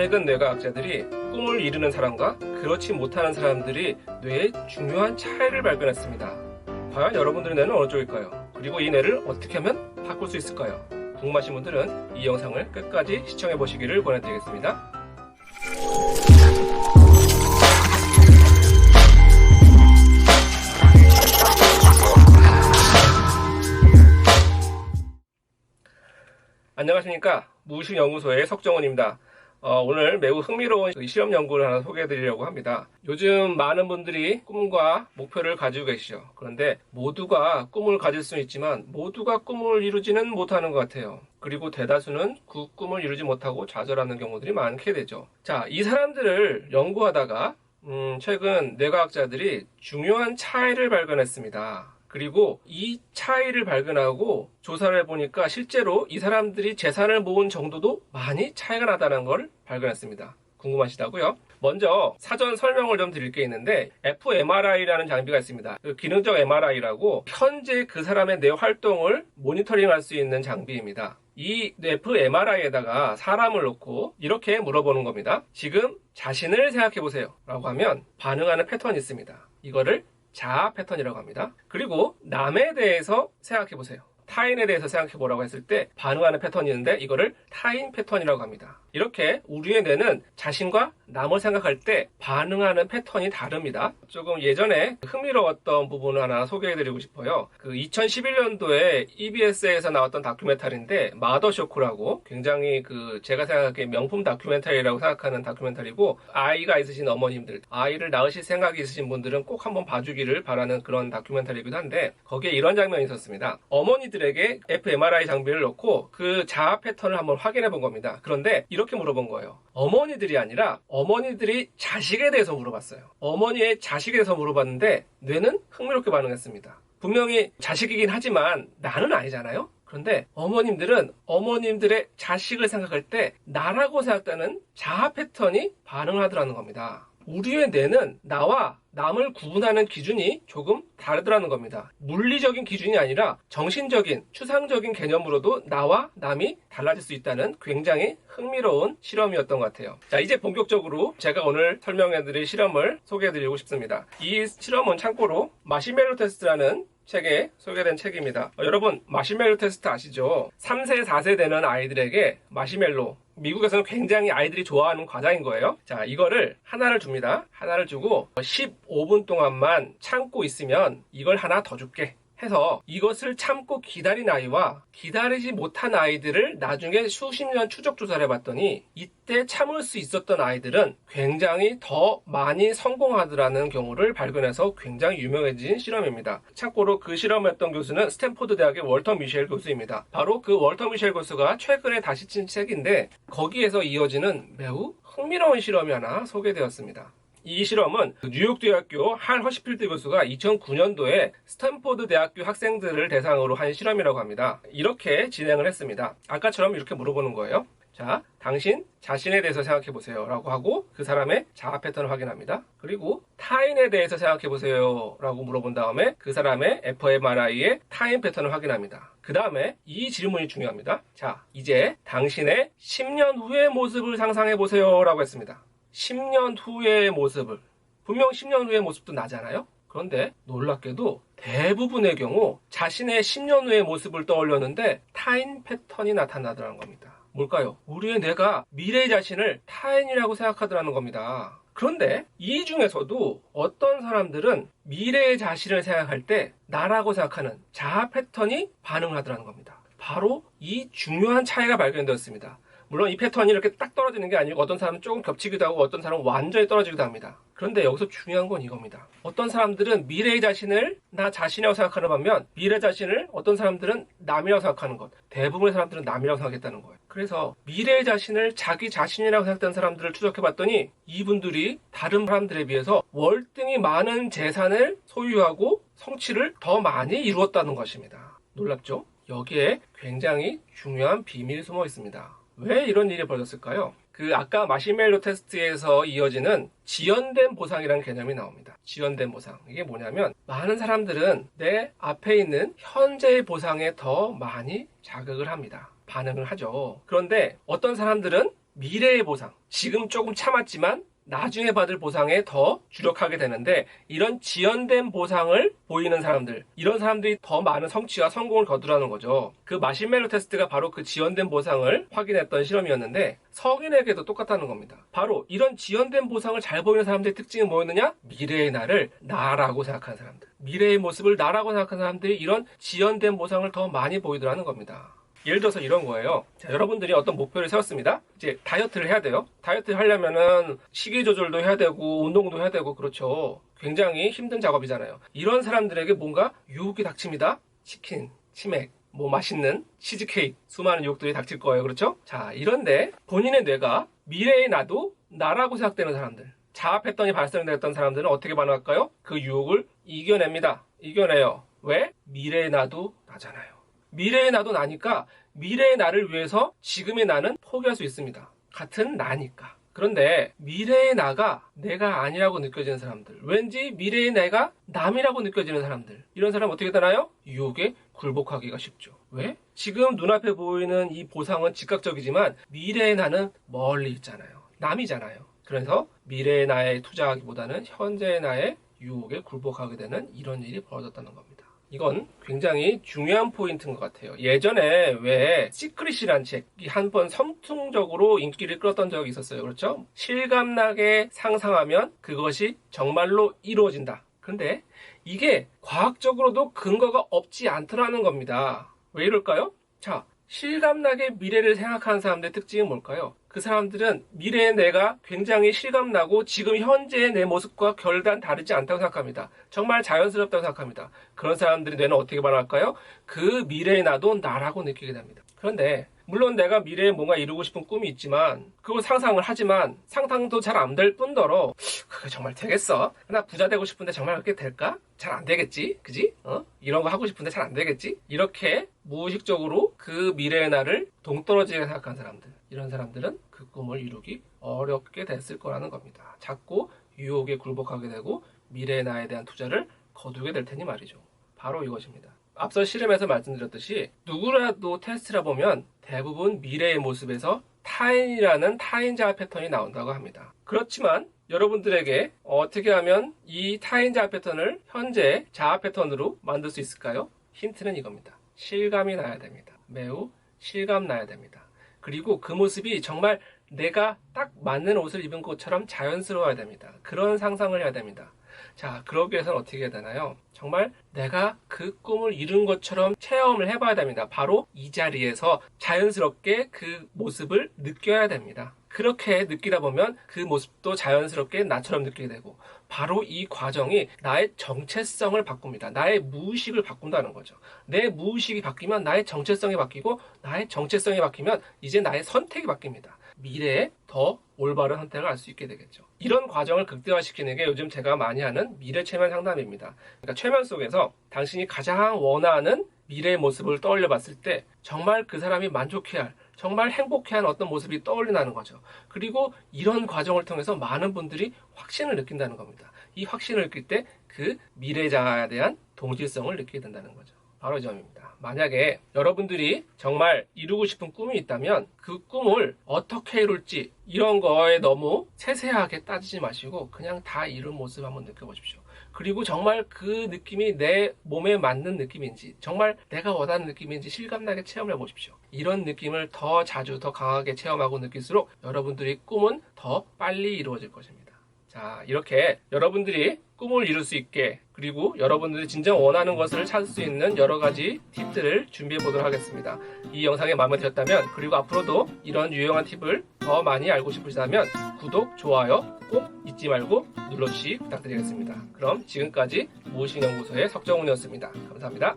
최근 뇌과학자들이 꿈을 이루는 사람과 그렇지 못하는 사람들이 뇌의 중요한 차이를 발견했습니다. 과연 여러분들의 뇌는 어느 쪽일까요? 그리고 이 뇌를 어떻게 하면 바꿀 수 있을까요? 궁금하신 분들은 이 영상을 끝까지 시청해 보시기를 권해드리겠습니다. 안녕하십니까, 무의식연구소의 석정훈입니다. 오늘 매우 흥미로운 실험 연구를 하나 소개해 드리려고 합니다. 요즘 많은 분들이 꿈과 목표를 가지고 계시죠. 그런데 모두가 꿈을 가질 수는 있지만 모두가 꿈을 이루지는 못하는 것 같아요. 그리고 대다수는 그 꿈을 이루지 못하고 좌절하는 경우들이 많게 되죠. 자, 이 사람들을 연구하다가 최근 뇌과학자들이 중요한 차이를 발견했습니다. 그리고 이 차이를 발견하고 조사를 해보니까 실제로 이 사람들이 재산을 모은 정도도 많이 차이가 나다는 걸 발견했습니다. 궁금하시다고요? 먼저 사전 설명을 좀 드릴 게 있는데, fMRI라는 장비가 있습니다. 기능적 MRI라고 현재 그 사람의 뇌 활동을 모니터링할 수 있는 장비입니다. 이 fMRI에다가 사람을 놓고 이렇게 물어보는 겁니다. 지금 자신을 생각해보세요 라고 하면 반응하는 패턴이 있습니다. 이거를 자아 패턴이라고 합니다. 그리고 남에 대해서 생각해보세요. 타인에 대해서 생각해보라고 했을 때 반응하는 패턴이 있는데 이거를 타인 패턴이라고 합니다. 이렇게 우리의 뇌는 자신과 남을 생각할 때 반응하는 패턴이 다릅니다. 조금 예전에 흥미로웠던 부분을 하나 소개해드리고 싶어요. 2011년도에 EBS에서 나왔던 다큐멘터리인데 마더쇼크라고, 굉장히 제가 생각하기에 명품 다큐멘터리라고 생각하는 다큐멘터리고, 아이가 있으신 어머님들, 아이를 낳으실 생각이 있으신 분들은 꼭 한번 봐주기를 바라는 그런 다큐멘터리이기도 한데, 거기에 이런 장면이 있었습니다. 어머니들에게 fMRI 장비를 넣고 그 자아 패턴을 한번 확인해 본 겁니다. 그런데 이렇게 물어본 거예요. 어머니들이 아니라 어머니들이 자식에 대해서 물어봤어요. 어머니의 자식에 대해서 물어봤는데 뇌는 흥미롭게 반응했습니다. 분명히 자식이긴 하지만 나는 아니잖아요. 그런데 어머님들은 어머님들의 자식을 생각할 때 나라고 생각하는 자아 패턴이 반응을 하더라는 겁니다. 우리의 뇌는 나와 남을 구분하는 기준이 조금 다르더라는 겁니다. 물리적인 기준이 아니라 정신적인, 추상적인 개념으로도 나와 남이 달라질 수 있다는 굉장히 흥미로운 실험이었던 것 같아요. 자, 이제 본격적으로 제가 오늘 설명해드릴 실험을 소개해드리고 싶습니다. 이 실험은 참고로 마시멜로 테스트라는 책에 소개된 책입니다. 여러분, 마시멜로 테스트 아시죠? 3세, 4세 되는 아이들에게 마시멜로, 미국에서는 굉장히 아이들이 좋아하는 과자인 거예요. 자, 이거를 하나를 줍니다. 하나를 주고 15분 동안만 참고 있으면 이걸 하나 더 줄게 해서 이것을 참고 기다린 아이와 기다리지 못한 아이들을 나중에 수십 년 추적 조사를 해봤더니 이때 참을 수 있었던 아이들은 굉장히 더 많이 성공하더라는 경우를 발견해서 굉장히 유명해진 실험입니다. 참고로 그 실험을 했던 교수는 스탠포드 대학의 월터 미셸 교수입니다. 바로 그 월터 미셸 교수가 최근에 다시 친 책인데 거기에서 이어지는 매우 흥미로운 실험이 하나 소개되었습니다. 이 실험은 뉴욕대학교 할 허시필드 교수가 2009년도에 스탠포드 대학교 학생들을 대상으로 한 실험이라고 합니다. 이렇게 진행을 했습니다. 아까처럼 이렇게 물어보는 거예요. 자, 당신 자신에 대해서 생각해보세요 라고 하고 그 사람의 자아 패턴을 확인합니다. 그리고 타인에 대해서 생각해보세요 라고 물어본 다음에 그 사람의 fMRI의 타인 패턴을 확인합니다. 그 다음에 이 질문이 중요합니다. 자, 이제 당신의 10년 후의 모습을 상상해보세요 라고 했습니다. 10년 후의 모습을, 분명 10년 후의 모습도 나잖아요. 그런데 놀랍게도 대부분의 경우 자신의 10년 후의 모습을 떠올렸는데 타인 패턴이 나타나더라는 겁니다. 뭘까요? 우리의 뇌가 미래의 자신을 타인이라고 생각하더라는 겁니다. 그런데 이 중에서도 어떤 사람들은 미래의 자신을 생각할 때 나라고 생각하는 자아 패턴이 반응을 하더라는 겁니다. 바로 이 중요한 차이가 발견되었습니다. 물론 이 패턴이 이렇게 딱 떨어지는 게 아니고 어떤 사람은 조금 겹치기도 하고 어떤 사람은 완전히 떨어지기도 합니다. 그런데 여기서 중요한 건 이겁니다. 어떤 사람들은 미래의 자신을 나 자신이라고 생각하는 반면 미래 자신을 어떤 사람들은 남이라고 생각하는 것, 대부분의 사람들은 남이라고 생각했다는 거예요. 그래서 미래의 자신을 자기 자신이라고 생각하는 사람들을 추적해봤더니 이분들이 다른 사람들에 비해서 월등히 많은 재산을 소유하고 성취를 더 많이 이루었다는 것입니다. 놀랍죠? 여기에 굉장히 중요한 비밀이 숨어 있습니다. 왜 이런 일이 벌어졌을까요? 아까 마시멜로 테스트에서 이어지는 지연된 보상이라는 개념이 나옵니다. 지연된 보상. 이게 뭐냐면 많은 사람들은 내 앞에 있는 현재의 보상에 더 많이 자극을 합니다. 반응을 하죠. 그런데 어떤 사람들은 미래의 보상, 지금 조금 참았지만 나중에 받을 보상에 더 주력하게 되는데, 이런 지연된 보상을 보이는 사람들, 이런 사람들이 더 많은 성취와 성공을 거두라는 거죠. 그 마시멜로 테스트가 바로 그 지연된 보상을 확인했던 실험이었는데, 성인에게도 똑같다는 겁니다. 바로 이런 지연된 보상을 잘 보이는 사람들의 특징은 뭐였느냐? 미래의 나를 나라고 생각하는 사람들, 미래의 모습을 나라고 생각하는 사람들이 이런 지연된 보상을 더 많이 보이더라는 겁니다. 예를 들어서 이런 거예요. 자, 여러분들이 어떤 목표를 세웠습니다. 이제 다이어트를 해야 돼요. 다이어트 하려면은 식이 조절도 해야 되고 운동도 해야 되고, 그렇죠. 굉장히 힘든 작업이잖아요. 이런 사람들에게 뭔가 유혹이 닥칩니다. 치킨, 치맥, 뭐 맛있는 치즈케이크, 수많은 유혹들이 닥칠 거예요. 그렇죠? 자, 이런데 본인의 뇌가 미래의 나도 나라고 생각되는 사람들, 자아 패턴이 발생됐던 사람들은 어떻게 반응할까요? 그 유혹을 이겨냅니다. 이겨내요. 왜? 미래의 나도 나잖아요. 미래의 나도 나니까 미래의 나를 위해서 지금의 나는 포기할 수 있습니다. 같은 나니까. 그런데 미래의 나가 내가 아니라고 느껴지는 사람들, 왠지 미래의 내가 남이라고 느껴지는 사람들, 이런 사람 어떻게 되나요? 유혹에 굴복하기가 쉽죠. 왜? 지금 눈앞에 보이는 이 보상은 즉각적이지만 미래의 나는 멀리 있잖아요. 남이잖아요. 그래서 미래의 나에 투자하기보다는 현재의 나의 유혹에 굴복하게 되는 이런 일이 벌어졌다는 겁니다. 이건 굉장히 중요한 포인트인 것 같아요. 예전에 왜 시크릿이란 책이 한 번 선풍적으로 인기를 끌었던 적이 있었어요. 그렇죠? 실감나게 상상하면 그것이 정말로 이루어진다. 근데 이게 과학적으로도 근거가 없지 않더라는 겁니다. 왜 이럴까요? 자, 실감나게 미래를 생각하는 사람들의 특징은 뭘까요? 그 사람들은 미래의 내가 굉장히 실감나고 지금 현재의 내 모습과 별반 다르지 않다고 생각합니다. 정말 자연스럽다고 생각합니다. 그런 사람들이 뇌는 어떻게 반응할까요? 그 미래의 나도 나라고 느끼게 됩니다. 그런데 물론 내가 미래에 뭔가 이루고 싶은 꿈이 있지만 그걸 상상을 하지만 상상도 잘 안 될 뿐더러 그게 정말 되겠어? 나 부자 되고 싶은데 정말 그렇게 될까? 잘 안 되겠지? 그지? 이런 거 하고 싶은데 잘 안 되겠지? 이렇게 무의식적으로 그 미래의 나를 동떨어지게 생각한 사람들, 이런 사람들은 그 꿈을 이루기 어렵게 됐을 거라는 겁니다. 자꾸 유혹에 굴복하게 되고 미래의 나에 대한 투자를 거두게 될 테니 말이죠. 바로 이것입니다. 앞서 실험에서 말씀드렸듯이 누구라도 테스트를 보면 대부분 미래의 모습에서 타인이라는 타인자아 패턴이 나온다고 합니다. 그렇지만 여러분들에게 어떻게 하면 이 타인자아 패턴을 현재 자아 패턴으로 만들 수 있을까요? 힌트는 이겁니다. 실감이 나야 됩니다. 매우 실감 나야 됩니다. 그리고 그 모습이 정말 내가 딱 맞는 옷을 입은 것처럼 자연스러워야 됩니다. 그런 상상을 해야 됩니다. 자, 그러기 위해서는 어떻게 해야 되나요? 정말 내가 그 꿈을 이룬 것처럼 체험을 해봐야 됩니다. 바로 이 자리에서 자연스럽게 그 모습을 느껴야 됩니다. 그렇게 느끼다 보면 그 모습도 자연스럽게 나처럼 느끼게 되고, 바로 이 과정이 나의 정체성을 바꿉니다. 나의 무의식을 바꾼다는 거죠. 내 무의식이 바뀌면 나의 정체성이 바뀌고, 나의 정체성이 바뀌면 이제 나의 선택이 바뀝니다. 미래에 더 올바른 선택을 할 수 있게 되겠죠. 이런 과정을 극대화시키는 게 요즘 제가 많이 하는 미래 최면 상담입니다. 그러니까 최면 속에서 당신이 가장 원하는 미래의 모습을 떠올려 봤을 때 정말 그 사람이 만족해야 할, 정말 행복해하는 어떤 모습이 떠올린다는 거죠. 그리고 이런 과정을 통해서 많은 분들이 확신을 느낀다는 겁니다. 이 확신을 느낄 때 그 미래자에 대한 동질성을 느끼게 된다는 거죠. 바로 이 점입니다. 만약에 여러분들이 정말 이루고 싶은 꿈이 있다면 그 꿈을 어떻게 이룰지 이런 거에 너무 세세하게 따지지 마시고 그냥 다 이룬 모습 한번 느껴보십시오. 그리고 정말 그 느낌이 내 몸에 맞는 느낌인지, 정말 내가 원하는 느낌인지 실감나게 체험해 보십시오. 이런 느낌을 더 자주, 더 강하게 체험하고 느낄수록 여러분들의 꿈은 더 빨리 이루어질 것입니다. 자, 이렇게 여러분들이 꿈을 이룰 수 있게, 그리고 여러분들이 진정 원하는 것을 찾을 수 있는 여러 가지 팁들을 준비해 보도록 하겠습니다. 이 영상이 마음에 드셨다면, 그리고 앞으로도 이런 유용한 팁을 더 많이 알고 싶으시다면 구독, 좋아요 꼭 잊지 말고 눌러주시기 부탁드리겠습니다. 그럼 지금까지 무의식연구소의 석정훈이었습니다. 감사합니다.